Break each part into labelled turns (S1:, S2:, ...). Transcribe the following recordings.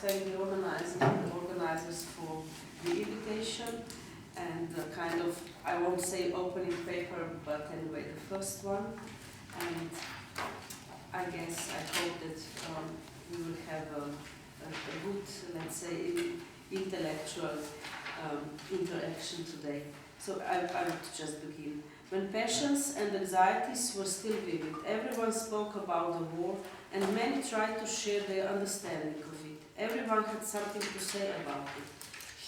S1: thank the organizers for the invitation and the kind of, I won't say opening paper, but anyway, the first one. And I guess I hope that we will have a good, let's say, intellectual interaction today. So I will just begin. When passions and anxieties were still vivid, everyone spoke about the war, and many tried to share their understanding of it. Everyone had something to say about it.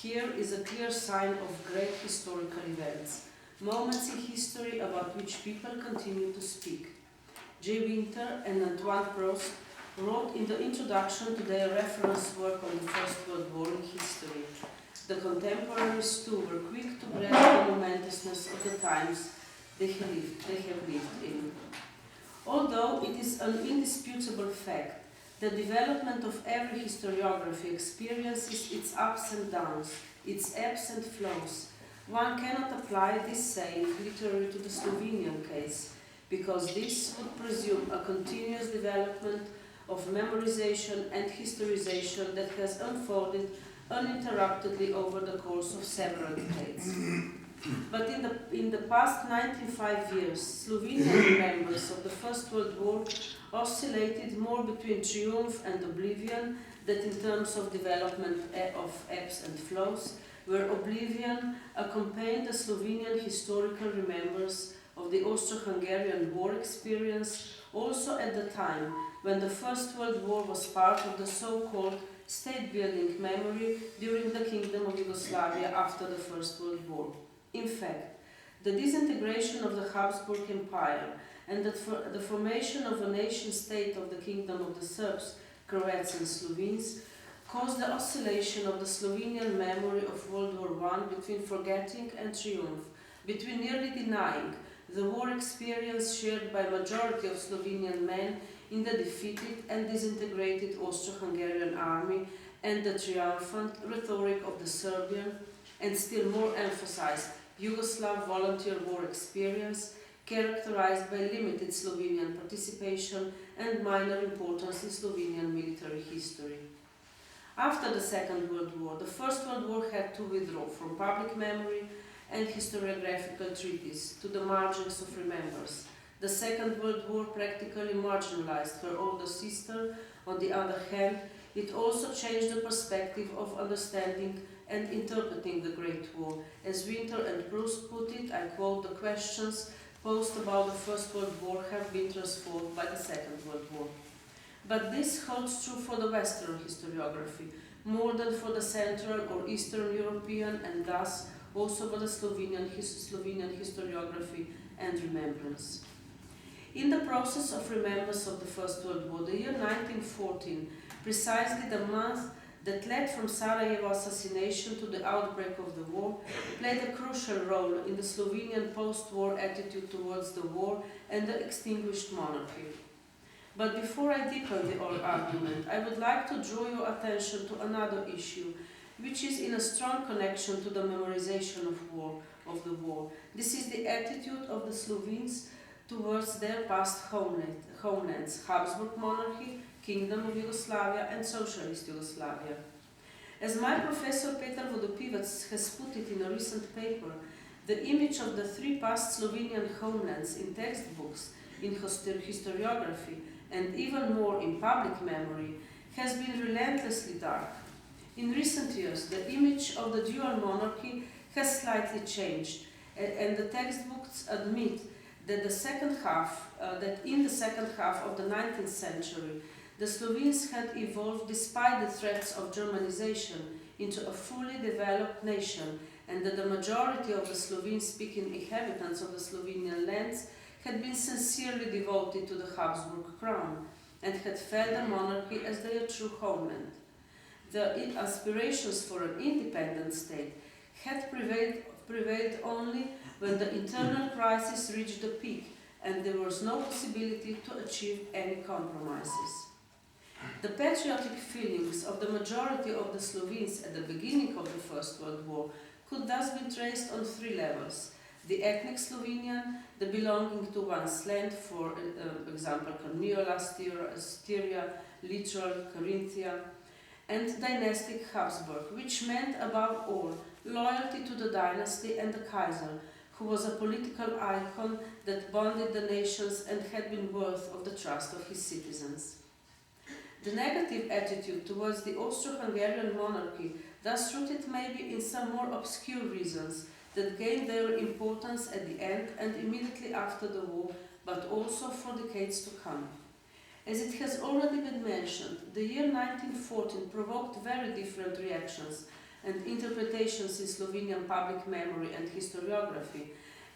S1: Here is a clear sign of great historical events, moments in history about which people continue to speak. J. Winter and Antoine Prost wrote in the introduction to their reference work on the First World War in history. The contemporaries too were quick to grasp the momentousness of the times they have lived in. Although it is an indisputable fact, the development of every historiography experiences its ups and downs, its ebbs and flows. One cannot apply this saying literally to the Slovenian case, because this would presume a continuous development of memorization and historization that has unfolded uninterruptedly over the course of several decades. But in the past 95 years, Slovenian members of the First World War oscillated more between triumph and oblivion than in terms of development of ebbs and flows, where oblivion accompanied the Slovenian historical remembrance of the Austro-Hungarian War experience, also at the time when the First World War was part of the so-called state-building memory during the Kingdom of Yugoslavia after the First World War. In fact, the disintegration of the Habsburg Empire and the formation of a nation-state of the Kingdom of the Serbs, Croats and Slovenes caused the oscillation of the Slovenian memory of World War I between forgetting and triumph, between nearly denying the war experience shared by majority of Slovenian men in the defeated and disintegrated Austro-Hungarian army and the triumphant rhetoric of the Serbian and still more emphasized Yugoslav volunteer war experience characterized by limited Slovenian participation and minor importance in Slovenian military history. After the Second World War, the First World War had to withdraw from public memory and historiographical treatise to the margins of remembrance. The Second World War practically marginalized her older sister. On the other hand, it also changed the perspective of understanding and interpreting the Great War. As Winter and Proust put it, I quote, "The questions posed about the First World War have been transformed by the Second World War." But this holds true for the Western historiography, more than for the Central or Eastern European, and thus also for the Slovenian historiography and remembrance. In the process of remembrance of the First World War, the year 1914, precisely the month that led from Sarajevo assassination to the outbreak of the war, played a crucial role in the Slovenian post-war attitude towards the war and the extinguished monarchy. But before I deepen the argument, I would like to draw your attention to another issue, which is in a strong connection to the memorization of the war. This is the attitude of the Slovenes towards their past homelands, Habsburg monarchy, Kingdom of Yugoslavia and Socialist Yugoslavia. As my professor Petra Svoljšak has put it in a recent paper, the image of the three past Slovenian homelands in textbooks, in historiography, and even more in public memory has been relentlessly dark. In recent years, the image of the dual monarchy has slightly changed, and the textbooks admit that in the second half of the 19th century, the Slovenes had evolved despite the threats of Germanization into a fully developed nation, and that the majority of the Slovene-speaking inhabitants of the Slovenian lands had been sincerely devoted to the Habsburg crown and had felt the monarchy as their true homeland. The aspirations for an independent state had prevailed only when the internal crisis reached the peak and there was no possibility to achieve any compromises. The patriotic feelings of the majority of the Slovenes at the beginning of the First World War could thus be traced on three levels: the ethnic Slovenian, the belonging to one's land, for example, Carniola, Styria, Littoral, Carinthia, and dynastic Habsburg, which meant above all loyalty to the dynasty and the Kaiser, who was a political icon that bonded the nations and had been worthy of the trust of his citizens. The negative attitude towards the Austro-Hungarian monarchy thus rooted maybe in some more obscure reasons that gained their importance at the end and immediately after the war, but also for decades to come. As it has already been mentioned, the year 1914 provoked very different reactions and interpretations in Slovenian public memory and historiography,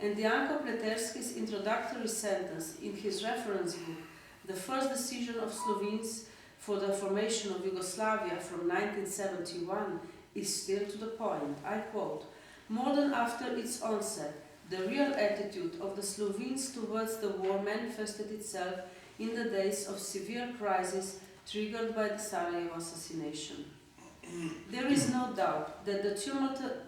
S1: and Janko Pleterski's introductory sentence in his reference book, The First Decision of Slovenes for the Formation of Yugoslavia from 1971, is still to the point. I quote, "More than after its onset, the real attitude of the Slovenes towards the war manifested itself in the days of severe crisis triggered by the Sarajevo assassination. There is no doubt that the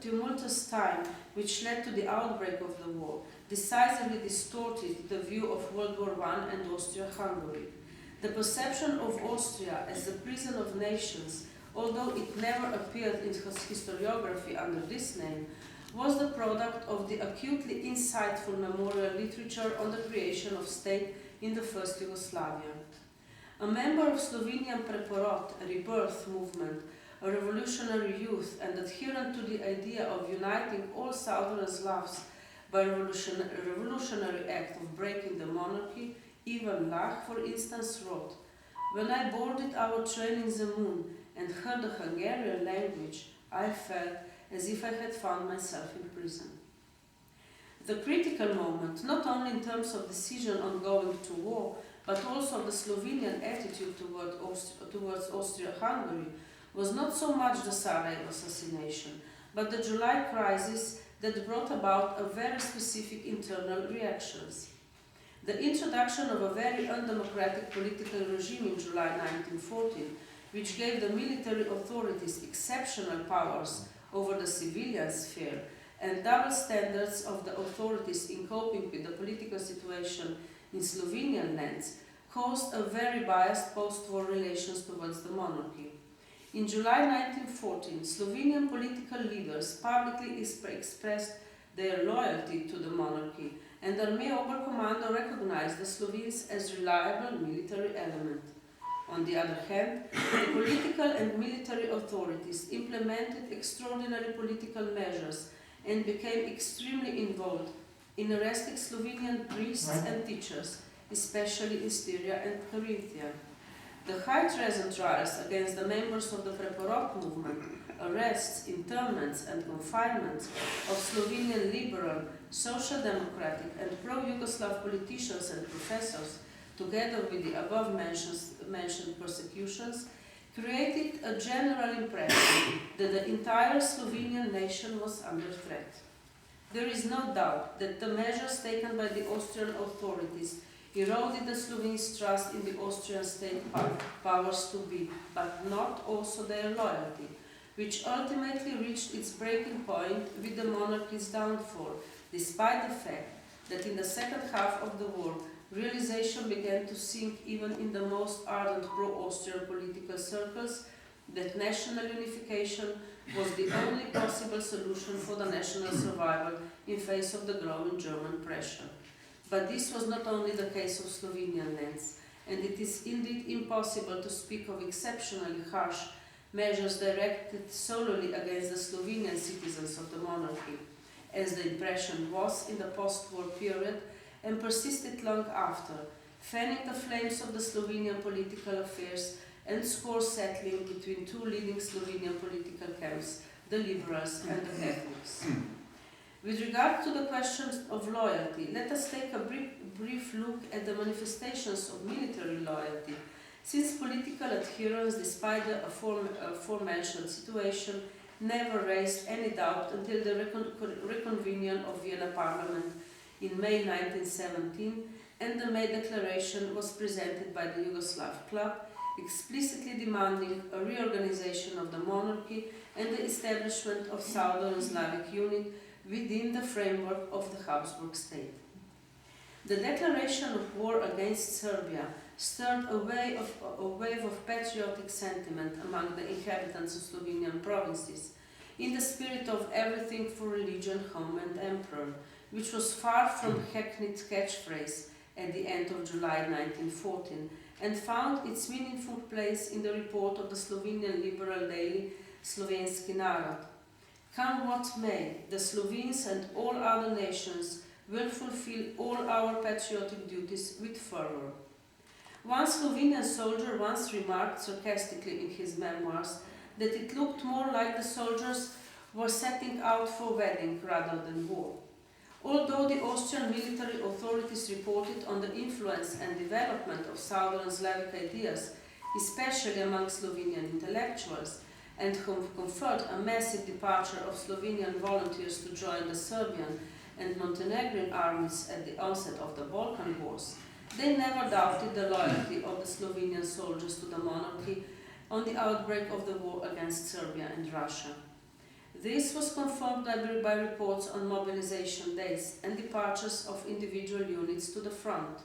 S1: tumultuous time which led to the outbreak of the war decisively distorted the view of World War I and Austria-Hungary. The perception of Austria as the prison of nations, although it never appeared in historiography under this name, was the product of the acutely insightful memorial literature on the creation of state in the first Yugoslavia. A member of Slovenian Preporod, a rebirth movement, a revolutionary youth and adherent to the idea of uniting all Southern Slavs by a revolutionary act of breaking the monarchy, Ivan Lach, for instance, wrote, "When I boarded our train in Zemun and heard the Hungarian language, I felt as if I had found myself in prison." The critical moment, not only in terms of decision on going to war, but also of the Slovenian attitude towards Austria-Hungary, was not so much the Sarajevo assassination, but the July crisis that brought about a very specific internal reactions. The introduction of a very undemocratic political regime in July 1914, which gave the military authorities exceptional powers over the civilian sphere, and double standards of the authorities in coping with the political situation in Slovenian lands, caused a very biased post-war relations towards the monarchy. In July 1914, Slovenian political leaders publicly expressed their loyalty to the monarchy, and Armee Oberkommando recognized the Slovenes as reliable military element. On the other hand, the political and military authorities implemented extraordinary political measures and became extremely involved in arresting Slovenian priests and teachers, especially in Styria and Carinthia. The high treason trials against the members of the Preporod movement, arrests, internments and confinements of Slovenian liberal, social democratic and pro-Yugoslav politicians and professors, together with the above mentioned persecutions, created a general impression that the entire Slovenian nation was under threat. There is no doubt that the measures taken by the Austrian authorities eroded the Slovenes' trust in the Austrian state powers to be, but not also their loyalty, which ultimately reached its breaking point with the monarchy's downfall, despite the fact that in the second half of the war, realization began to sink even in the most ardent pro-Austrian political circles that national unification was the only possible solution for the national survival in face of the growing German pressure. But this was not only the case of Slovenian lands, and it is indeed impossible to speak of exceptionally harsh measures directed solely against the Slovenian citizens of the monarchy, as the impression was in the post-war period and persisted long after, fanning the flames of the Slovenian political affairs and scores settling between two leading Slovenian political camps, the liberals and the Catholics. With regard to the question of loyalty, let us take a brief look at the manifestations of military loyalty, since political adherence, despite the aforementioned situation, never raised any doubt until the reconvening of Vienna Parliament in May 1917, and the May Declaration was presented by the Yugoslav Club, explicitly demanding a reorganization of the monarchy and the establishment of Southern Slavic unit within the framework of the Habsburg state. The declaration of war against Serbia stirred a wave of patriotic sentiment among the inhabitants of Slovenian provinces, in the spirit of everything for religion, home and emperor, which was far from hackneyed catchphrase at the end of July 1914, and found its meaningful place in the report of the Slovenian liberal daily Slovenski Narod. Come what may, the Slovenes and all other nations will fulfill all our patriotic duties with fervor. One Slovenian soldier once remarked sarcastically in his memoirs that it looked more like the soldiers were setting out for wedding rather than war. Although the Austrian military authorities reported on the influence and development of Southern Slavic ideas, especially among Slovenian intellectuals, and conferred a massive departure of Slovenian volunteers to join the Serbian and Montenegrin armies at the onset of the Balkan Wars, they never doubted the loyalty of the Slovenian soldiers to the monarchy on the outbreak of the war against Serbia and Russia. This was confirmed by reports on mobilization days and departures of individual units to the front.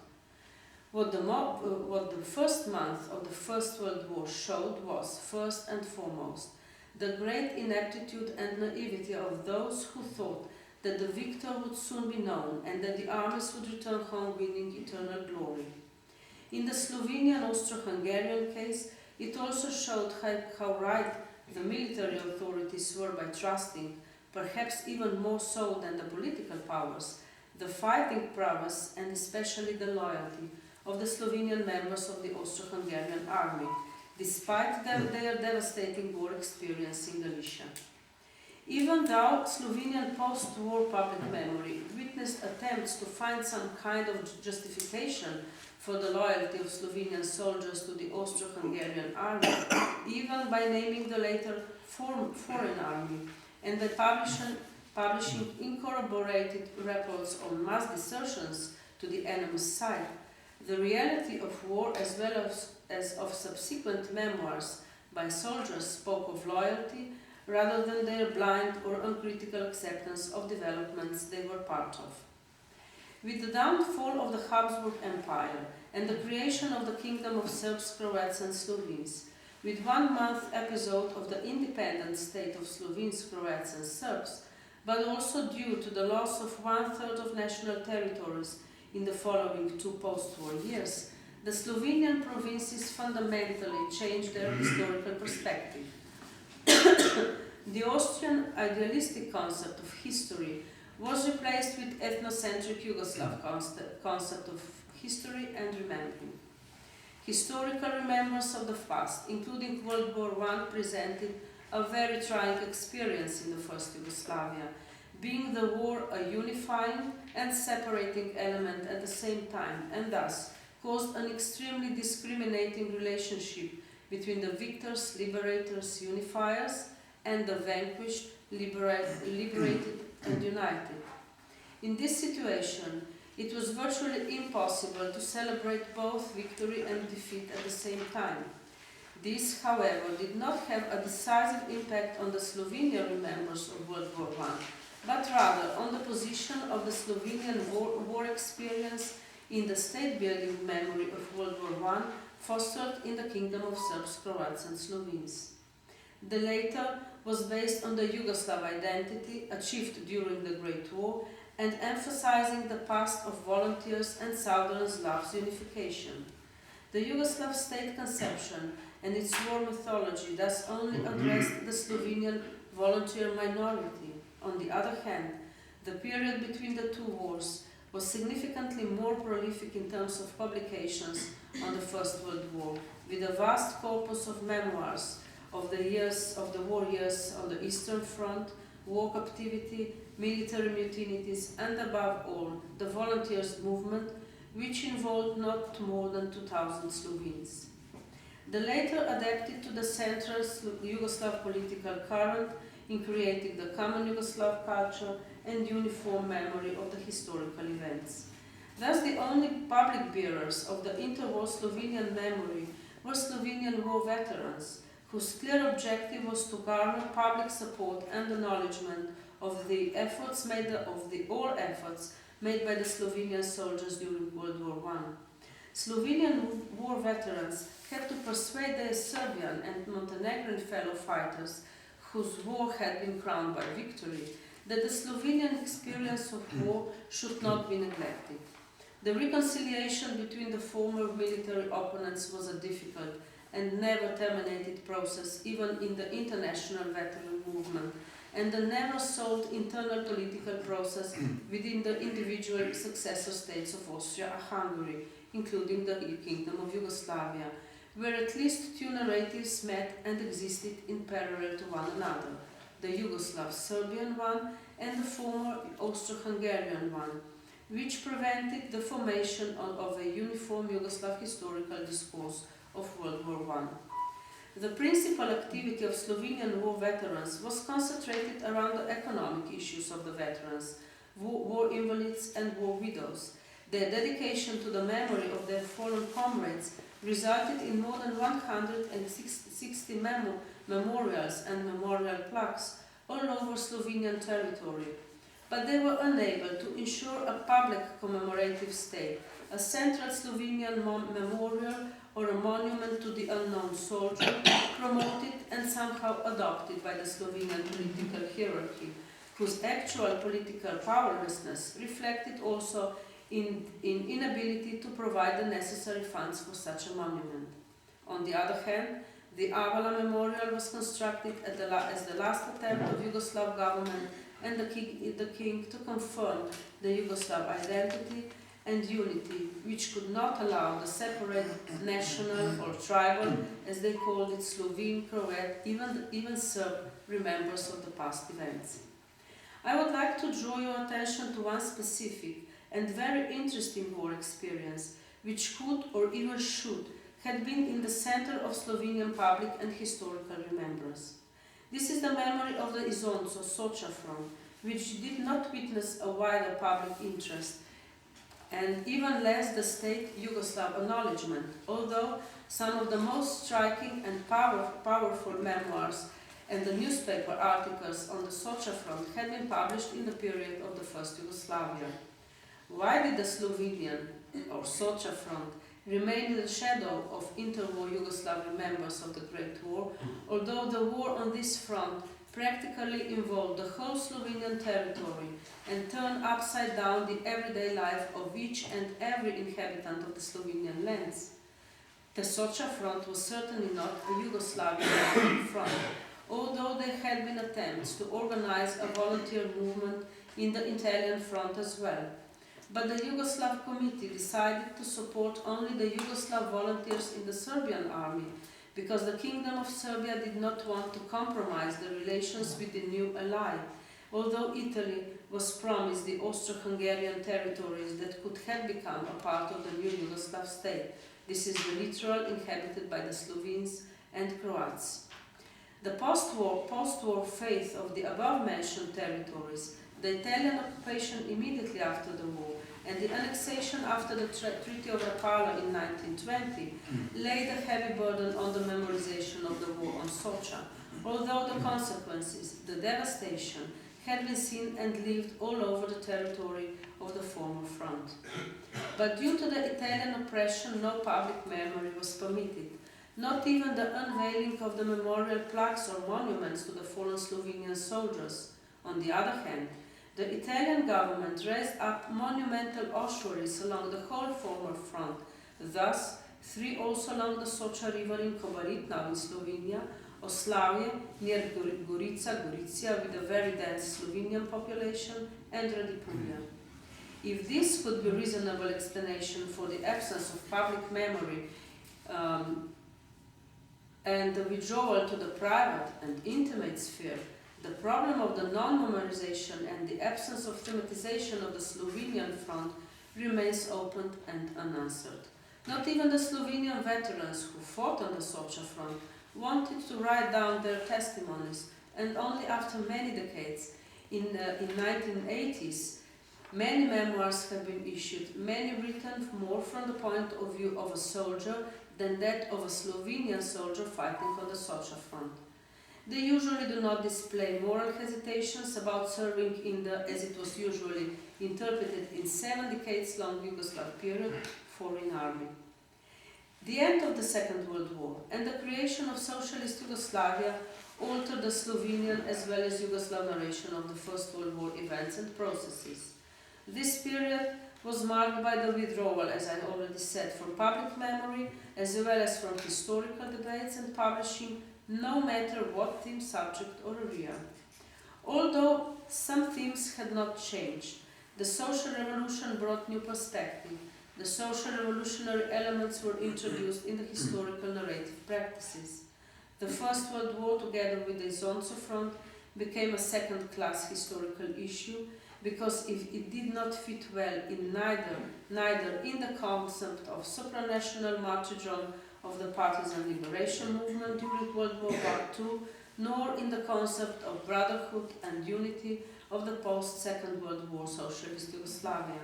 S1: What the first month of the First World War showed was, first and foremost, the great ineptitude and naivety of those who thought that the victor would soon be known and that the armies would return home winning eternal glory. In the Slovenian Austro-Hungarian case, it also showed how right the military authorities were by trusting, perhaps even more so than the political powers, the fighting prowess and especially the loyalty of the Slovenian members of the Austro-Hungarian army, despite their devastating war experience in Galicia. Even though Slovenian post-war public memory witnessed attempts to find some kind of justification for the loyalty of Slovenian soldiers to the Austro-Hungarian army, even by naming the later foreign army, and by publishing incorroborated reports on mass desertions to the enemy's side, the reality of war as well as of subsequent memoirs by soldiers spoke of loyalty rather than their blind or uncritical acceptance of developments they were part of. With the downfall of the Habsburg Empire and the creation of the Kingdom of Serbs, Croats and Slovenes, with 1 month episode of the independent state of Slovenes, Croats and Serbs, but also due to the loss of 1/3 of national territories in the following 2 post-war years, the Slovenian provinces fundamentally changed their historical perspective. The Austrian idealistic concept of history was replaced with ethnocentric Yugoslav concept of history and remembering. Historical remembrance of the past, including World War I, presented a very trying experience in the first Yugoslavia, being the war a unifying and separating element at the same time, and thus caused an extremely discriminating relationship between the victors, liberators, unifiers, and the vanquished, liberated and united. In this situation, it was virtually impossible to celebrate both victory and defeat at the same time. This, however, did not have a decisive impact on the Slovenian remembrance of World War I, but rather on the position of the Slovenian war experience in the state-building memory of World War I, fostered in the Kingdom of Serbs, Croats and Slovenes. The latter was based on the Yugoslav identity achieved during the Great War and emphasizing the past of volunteers and Southern Slavs unification. The Yugoslav state conception and its war mythology thus only addressed the Slovenian volunteer minority. On the other hand, the period between the 2 wars was significantly more prolific in terms of publications on the First World War, with a vast corpus of memoirs of the war years on the Eastern Front, war captivity, military mutinies, and above all, the volunteers movement, which involved not more than 2,000 Slovenes. The latter adapted to the central Yugoslav political current in creating the common Yugoslav culture and uniform memory of the historical events. Thus, the only public bearers of the interwar Slovenian memory were Slovenian war veterans, whose clear objective was to garner public support and acknowledgement of all efforts made by the Slovenian soldiers during World War I. Slovenian war veterans had to persuade their Serbian and Montenegrin fellow fighters, whose war had been crowned by victory, that the Slovenian experience of war should not be neglected. The reconciliation between the former military opponents was a difficult and never terminated process, even in the international veteran movement, and the never solved internal political process within the individual successor states of Austria-Hungary, including the Kingdom of Yugoslavia, where at least two narratives met and existed in parallel to one another, the Yugoslav-Serbian one and the former Austro-Hungarian one, which prevented the formation of a uniform Yugoslav historical discourse of World War I. The principal activity of Slovenian war veterans was concentrated around the economic issues of the veterans, war invalids and war widows. Their dedication to the memory of their fallen comrades resulted in more than 160 memorials and memorial plaques all over Slovenian territory, but they were unable to ensure a public commemorative stake, a central Slovenian memorial or a monument to the unknown soldier, promoted and somehow adopted by the Slovenian political hierarchy, whose actual political powerlessness reflected also in inability to provide the necessary funds for such a monument. On the other hand, the Avala Memorial was constructed as the last attempt of Yugoslav government and the king to confirm the Yugoslav identity and unity, which could not allow the separate national or tribal, as they called it, Slovene, Croat, even Serb remembers of the past events. I would like to draw your attention to one specific and very interesting war experience, which could or even should have been in the center of Slovenian public and historical remembrance. This is the memory of the Izonco Soča front, which did not witness a wider public interest, and even less the state Yugoslav acknowledgement, although some of the most striking and powerful memoirs and the newspaper articles on the Soča front had been published in the period of the First Yugoslavia. Why did the Slovenian or Soča front remain in the shadow of interwar Yugoslav members of the Great War, although the war on this front practically involved the whole Slovenian territory and turned upside down the everyday life of each and every inhabitant of the Slovenian lands? The Soča front was certainly not a Yugoslavian front, although there had been attempts to organize a volunteer movement in the Italian front as well. But the Yugoslav Committee decided to support only the Yugoslav volunteers in the Serbian army, because the Kingdom of Serbia did not want to compromise the relations with the new ally, although Italy was promised the Austro-Hungarian territories that could have become a part of the new Yugoslav state. This is the littoral inhabited by the Slovenes and Croats. The post-war fate of the above-mentioned territories, the Italian occupation immediately after the war, and the annexation after the Treaty of Rapallo in 1920 laid a heavy burden on the memorization of the war on Soča, although the consequences, the devastation, had been seen and lived all over the territory of the former front. But due to the Italian oppression, no public memory was permitted, not even the unveiling of the memorial plaques or monuments to the fallen Slovenian soldiers. On the other hand, the Italian government raised up monumental ossuaries along the whole former front, thus 3 also along the Soča river in Kobarid, now in Slovenia, Oslavje, near Gorica, with a very dense Slovenian population, and Radipulja. If this could be a reasonable explanation for the absence of public memory and the withdrawal to the private and intimate sphere, the problem of the non-memorization and the absence of thematization of the Slovenian front remains open and unanswered. Not even the Slovenian veterans who fought on the Soča front wanted to write down their testimonies, and only after many decades, in 1980s, many memoirs have been issued, many written more from the point of view of a soldier than that of a Slovenian soldier fighting on the Soča front. They usually do not display moral hesitations about serving in the, as it was usually interpreted in 7 decades long Yugoslav period, foreign army. The end of the Second World War and the creation of Socialist Yugoslavia altered the Slovenian as well as Yugoslav narration of the First World War events and processes. This period was marked by the withdrawal, as I already said, from public memory as well as from historical debates and publishing, no matter what theme, subject or area. Although some themes had not changed, the social revolution brought new perspective. The social revolutionary elements were introduced in the historical narrative practices. The First World War, together with the Zonzo front, became a second-class historical issue because if it did not fit well in neither in the concept of supranational martyrdom of the partisan liberation movement during World War II, nor in the concept of brotherhood and unity of the post-Second World War socialist Yugoslavia.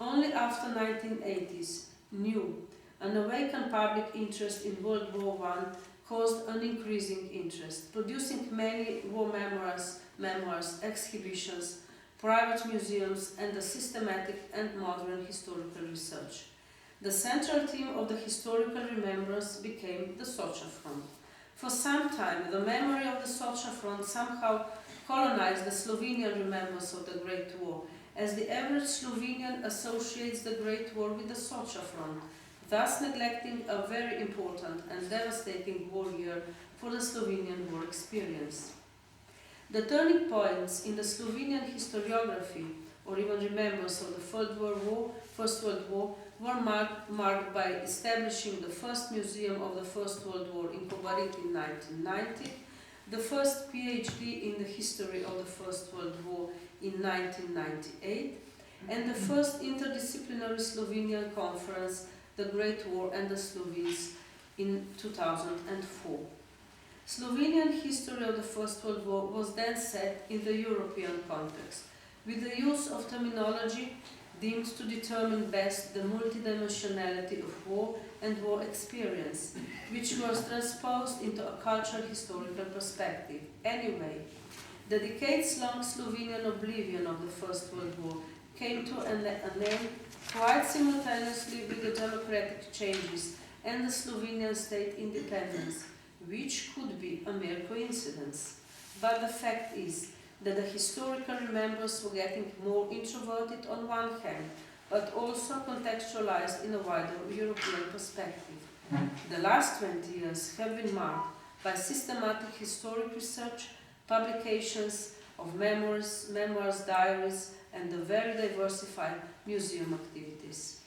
S1: Only after 1980s, new and awakened public interest in World War I caused an increasing interest, producing many war memoirs, exhibitions, private museums, and a systematic and modern historical research. The central theme of the historical remembrance became the Socha front. For some time, the memory of the Socha front somehow colonized the Slovenian remembrance of the Great War, as the average Slovenian associates the Great War with the Socha front, thus neglecting a very important and devastating war year for the Slovenian war experience. The turning points in the Slovenian historiography, or even remembrance of the First World War, were marked by establishing the first museum of the First World War in Kobarid in 1990, the first PhD in the history of the First World War in 1998, and the first interdisciplinary Slovenian conference, The Great War and the Slovenes, in 2004. Slovenian history of the First World War was then set in the European context, with the use of terminology deemed to determine best the multidimensionality of war and war experience, which was transposed into a cultural historical perspective. Anyway, the decades-long Slovenian oblivion of the First World War came to an end quite simultaneously with the democratic changes and the Slovenian state independence, which could be a mere coincidence. But the fact is that the historical remembrance were getting more introverted on one hand, but also contextualized in a wider European perspective. The last 20 years have been marked by systematic historic research, publications of memoirs, diaries, and the very diversified museum activities.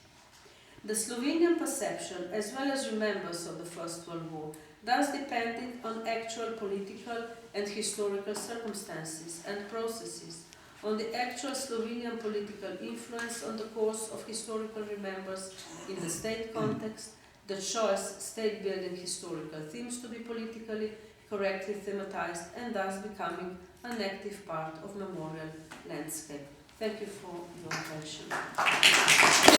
S1: The Slovenian perception, as well as remembrance of the First World War, thus depending on actual political and historical circumstances and processes, on the actual Slovenian political influence on the course of historical remembrance in the state context, the choice state-building historical themes to be politically correctly thematized and thus becoming an active part of memorial landscape. Thank you for your attention.